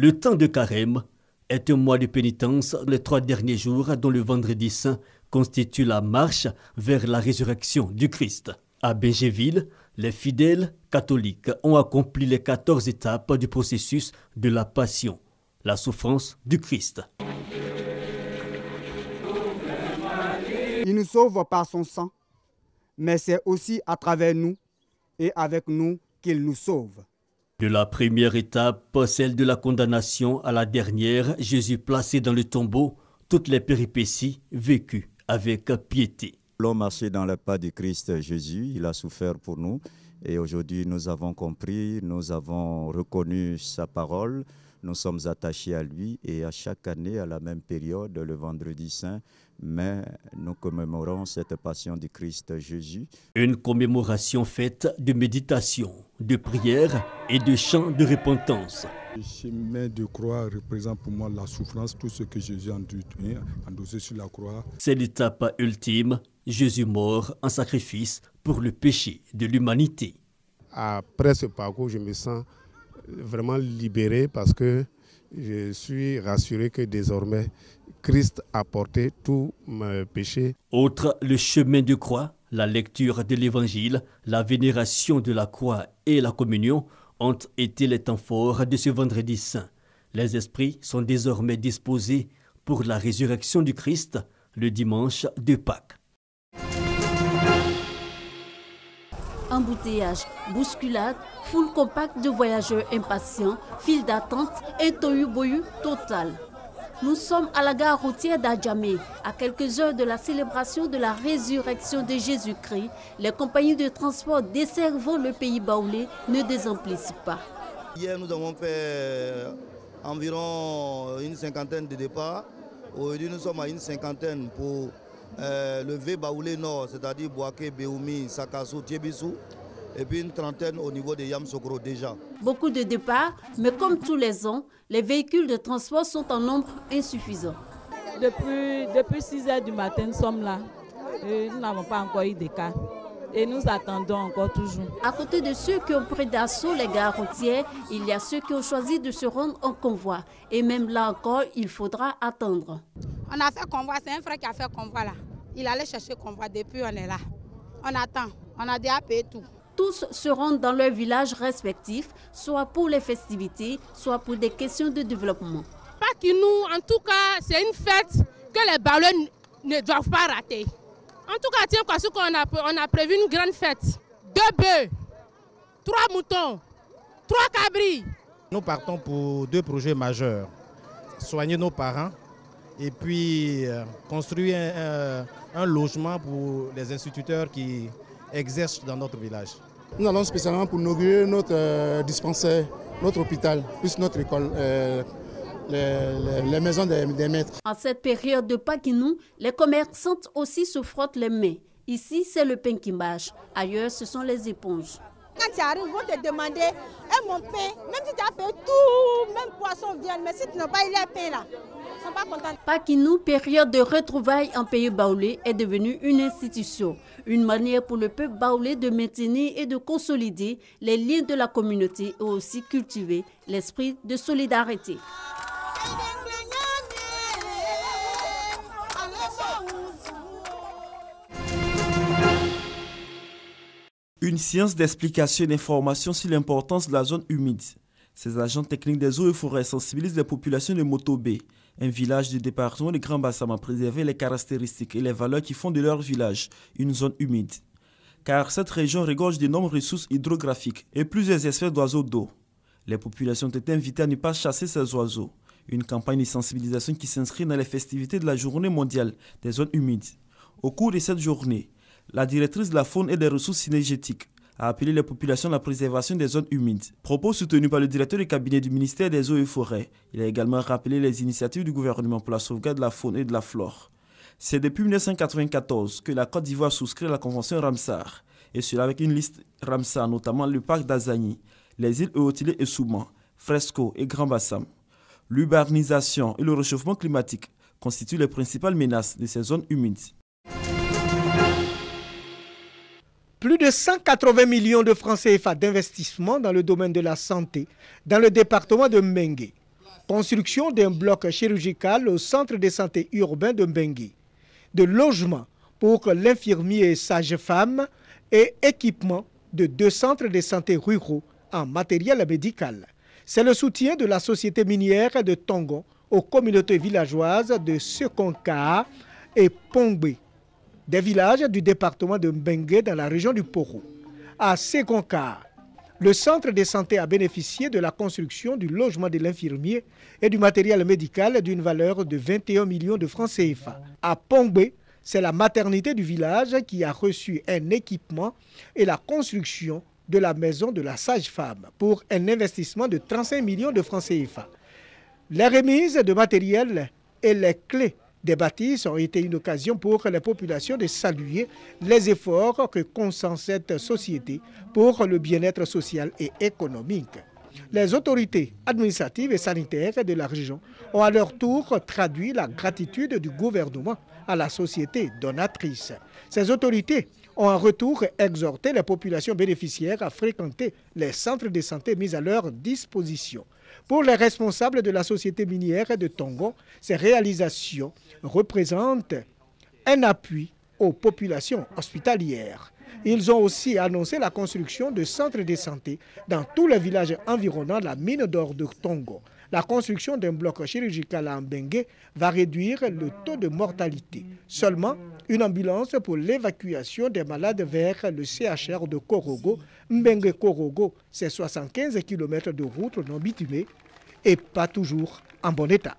Le temps de carême est un mois de pénitence, les 3 derniers jours dont le vendredi saint constitue la marche vers la résurrection du Christ. À Bingéville, les fidèles catholiques ont accompli les 14 étapes du processus de la passion, la souffrance du Christ. Il nous sauve par son sang, mais c'est aussi à travers nous et avec nous qu'il nous sauve. De la première étape, celle de la condamnation, à la dernière, Jésus placé dans le tombeau, toutes les péripéties vécues avec piété. L'homme marché dans les pas du Christ Jésus, il a souffert pour nous et aujourd'hui nous avons compris, nous avons reconnu sa parole, nous sommes attachés à lui et à chaque année, à la même période, le vendredi saint, mais nous commémorons cette passion du Christ Jésus. Une commémoration faite de méditation, de prière et de chants de repentance. Le chemin de croix représente pour moi la souffrance, tout ce que Jésus a endossé sur la croix. C'est l'étape ultime, Jésus mort en sacrifice pour le péché de l'humanité. Après ce parcours, je me sens vraiment libéré parce que je suis rassuré que désormais Christ a porté tous mes péchés. Autre, le chemin de croix, la lecture de l'évangile, la vénération de la croix et la communion ont été les temps forts de ce vendredi saint. Les esprits sont désormais disposés pour la résurrection du Christ le dimanche de Pâques. Embouteillage, bousculade, foule compacte de voyageurs impatients, file d'attente et tohu-bohu total. Nous sommes à la gare routière d'Adjamé, à quelques heures de la célébration de la résurrection de Jésus-Christ. Les compagnies de transport desservant le pays baoulé ne désemplissent pas. Hier, nous avons fait environ une cinquantaine de départs. Aujourd'hui, nous sommes à une cinquantaine pour le V Baoulé Nord, c'est-à-dire Bouaké, Béoumi, Sakassou, Tiébissou, et puis une trentaine au niveau de Yamsokro déjà. Beaucoup de départs, mais comme tous les ans, les véhicules de transport sont en nombre insuffisant. Depuis 6 heures du matin, nous sommes là. Et nous n'avons pas encore eu de cas. Et nous attendons encore toujours. À côté de ceux qui ont pris d'assaut les gares routières, il y a ceux qui ont choisi de se rendre en convoi. Et même là encore, il faudra attendre. On a fait convoi, c'est un frère qui a fait convoi là. Il allait chercher convoi, depuis on est là. On attend, on a déjà payé tout. Tous se rendent dans leurs villages respectifs, soit pour les festivités, soit pour des questions de développement. Nous, en tout cas, c'est une fête que les Baoulés ne doivent pas rater. En tout cas, tiens, on a prévu une grande fête. 2 bœufs, 3 moutons, 3 cabris. Nous partons pour 2 projets majeurs. Soigner nos parents et puis construire un logement pour les instituteurs qui exercent dans notre village. Nous allons spécialement pour inaugurer notre dispensaire, notre hôpital, plus notre école, les maisons des maîtres. En cette période de Pakinou, les commerçantes aussi se frottent les mains. Ici, c'est le pain qui marche. Ailleurs, ce sont les éponges. Quand tu arrives, ils vont te demander mon pain, même si tu as payé tout, même poisson, viande, mais si tu n'as pas eu le pain là, ils ne sont pas contents. Pakinou, période de retrouvailles en pays baoulé, est devenue une institution. Une manière pour le peuple baoulé de maintenir et de consolider les liens de la communauté et aussi cultiver l'esprit de solidarité. Une séance d'explication et d'information sur l'importance de la zone humide. Ces agents techniques des eaux et forêts sensibilisent les populations de Motobé, un village du département de Grand Bassam, à préserver les caractéristiques et les valeurs qui font de leur village une zone humide. Car cette région regorge d'énormes ressources hydrographiques et plusieurs espèces d'oiseaux d'eau. Les populations ont été invitées à ne pas chasser ces oiseaux. Une campagne de sensibilisation qui s'inscrit dans les festivités de la Journée mondiale des zones humides. Au cours de cette journée, la directrice de la faune et des ressources synergétiques a appelé les populations à la préservation des zones humides. Propos soutenus par le directeur du cabinet du ministère des Eaux et Forêts. Il a également rappelé les initiatives du gouvernement pour la sauvegarde de la faune et de la flore. C'est depuis 1994 que la Côte d'Ivoire souscrit à la convention Ramsar, et cela avec une liste Ramsar, notamment le parc d'Azani, les îles Eotilé et Souman, Fresco et Grand Bassam. L'urbanisation et le réchauffement climatique constituent les principales menaces de ces zones humides. Plus de 180 millions de francs CFA d'investissement dans le domaine de la santé dans le département de Mengué. construction d'un bloc chirurgical au centre de santé urbain de Mbengue, de logements pour l'infirmier et sage-femme et équipement de 2 centres de santé ruraux en matériel médical. C'est le soutien de la société minière de Tongon aux communautés villageoises de Sekonka et Pongbe, des villages du département de Mbengue dans la région du Poro. À Sekonka, le centre de santé a bénéficié de la construction du logement de l'infirmier et du matériel médical d'une valeur de 21 millions de francs CFA. À Pongbe, c'est la maternité du village qui a reçu un équipement et la construction de la maison de la sage-femme pour un investissement de 35 millions de francs CFA. Les remises de matériel et les clés des bâtisses ont été une occasion pour les populations de saluer les efforts que consent cette société pour le bien-être social et économique. Les autorités administratives et sanitaires de la région ont à leur tour traduit la gratitude du gouvernement à la société donatrice. Ces autorités ont en retour exhorté les populations bénéficiaires à fréquenter les centres de santé mis à leur disposition. Pour les responsables de la société minière de Tongon, ces réalisations représentent un appui aux populations hospitalières. Ils ont aussi annoncé la construction de centres de santé dans tous les villages environnant la mine d'or de Tongon. La construction d'un bloc chirurgical à Mbengue va réduire le taux de mortalité. Seulement, une ambulance pour l'évacuation des malades vers le CHR de Korogo. Mbengue-Korogo, c'est 75 km de route non bitumée et pas toujours en bon état.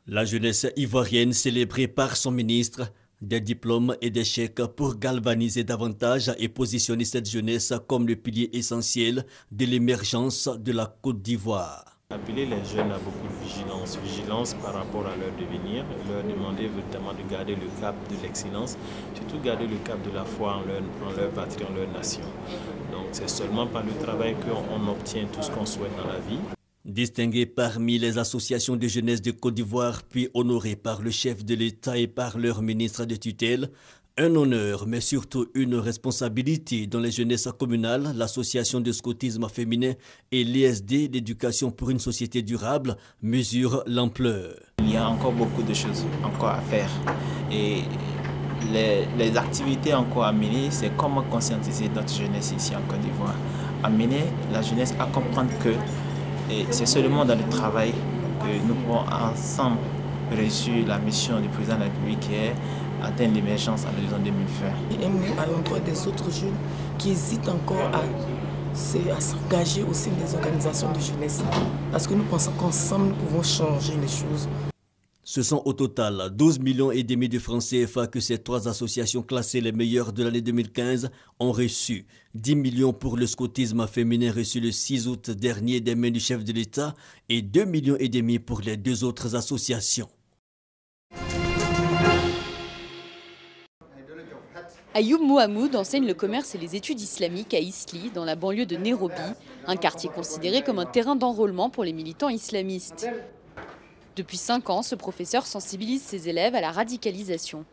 La jeunesse ivoirienne célébrée par son ministre, des diplômes et des chèques pour galvaniser davantage et positionner cette jeunesse comme le pilier essentiel de l'émergence de la Côte d'Ivoire. Appeler les jeunes à beaucoup de vigilance par rapport à leur devenir, leur demander notamment de garder le cap de l'excellence, surtout garder le cap de la foi en leur patrie, en leur nation. Donc c'est seulement par le travail qu'on obtient tout ce qu'on souhaite dans la vie. Distingué parmi les associations de jeunesse de Côte d'Ivoire, puis honoré par le chef de l'État et par leur ministre de tutelle, un honneur, mais surtout une responsabilité dans les jeunesses communales, l'association de scoutisme féminin et l'ISD d'éducation pour une société durable mesurent l'ampleur. Il y a encore beaucoup de choses encore à faire et les activités encore à mener, c'est comment conscientiser notre jeunesse ici en Côte d'Ivoire. Amener la jeunesse à comprendre que c'est seulement dans le travail que nous pouvons ensemble réussir la mission du président de la République qui est atteindre l'émergence à l'horizon 2020. Et un mot à l'endroit des autres jeunes qui hésitent encore à s'engager au sein des organisations de jeunesse. Parce que nous pensons qu'ensemble nous pouvons changer les choses. Ce sont au total 12,5 millions de francs CFA que ces 3 associations classées les meilleures de l'année 2015 ont reçu. 10 millions pour le scoutisme féminin reçu le 6 août dernier des mains du chef de l'État et 2,5 millions pour les 2 autres associations. Ayoub Mohamoud enseigne le commerce et les études islamiques à Isli, dans la banlieue de Nairobi, un quartier considéré comme un terrain d'enrôlement pour les militants islamistes. Depuis 5 ans, ce professeur sensibilise ses élèves à la radicalisation.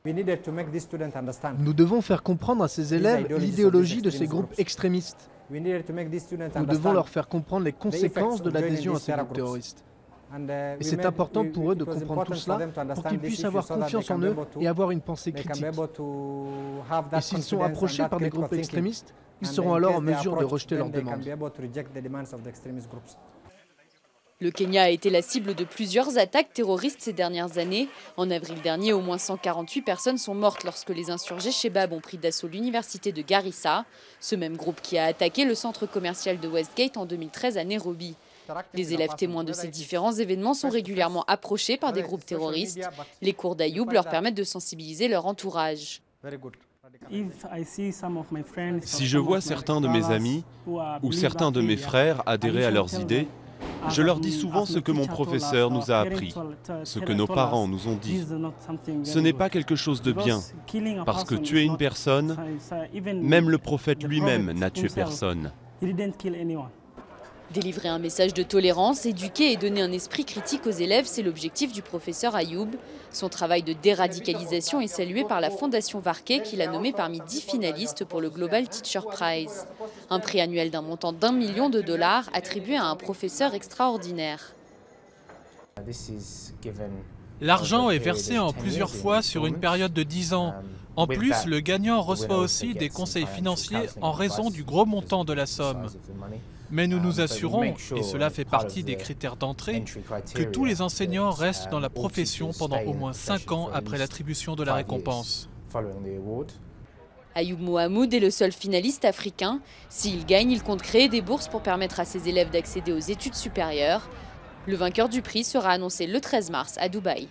Nous devons faire comprendre à ces élèves l'idéologie de ces groupes extrémistes. Nous devons leur faire comprendre les conséquences de l'adhésion à ces groupes terroristes. Et c'est important pour eux de comprendre tout cela pour qu'ils puissent avoir confiance en eux et avoir une pensée critique. Et s'ils sont approchés par des groupes extrémistes, ils seront alors en mesure de rejeter leurs demandes. Le Kenya a été la cible de plusieurs attaques terroristes ces dernières années. En avril dernier, au moins 148 personnes sont mortes lorsque les insurgés Shebab ont pris d'assaut l'université de Garissa, ce même groupe qui a attaqué le centre commercial de Westgate en 2013 à Nairobi. Les élèves témoins de ces différents événements sont régulièrement approchés par des groupes terroristes. Les cours d'Ayoub leur permettent de sensibiliser leur entourage. Si je vois certains de mes amis ou certains de mes frères adhérer à leurs idées, je leur dis souvent ce que mon professeur nous a appris, ce que nos parents nous ont dit. Ce n'est pas quelque chose de bien, parce que tuer une personne, même le prophète lui-même n'a tué personne. Délivrer un message de tolérance, éduquer et donner un esprit critique aux élèves, c'est l'objectif du professeur Ayoub. Son travail de déradicalisation est salué par la Fondation Varquet qui l'a nommé parmi 10 finalistes pour le Global Teacher Prize, un prix annuel d'un montant d'1 million de dollars attribué à un professeur extraordinaire. L'argent est versé en plusieurs fois sur une période de 10 ans. En plus, le gagnant reçoit aussi des conseils financiers en raison du gros montant de la somme. Mais nous nous assurons, et cela fait partie des critères d'entrée, que tous les enseignants restent dans la profession pendant au moins 5 ans après l'attribution de la récompense. Ayoub Mohamoud est le seul finaliste africain. S'il gagne, il compte créer des bourses pour permettre à ses élèves d'accéder aux études supérieures. Le vainqueur du prix sera annoncé le 13 mars à Dubaï.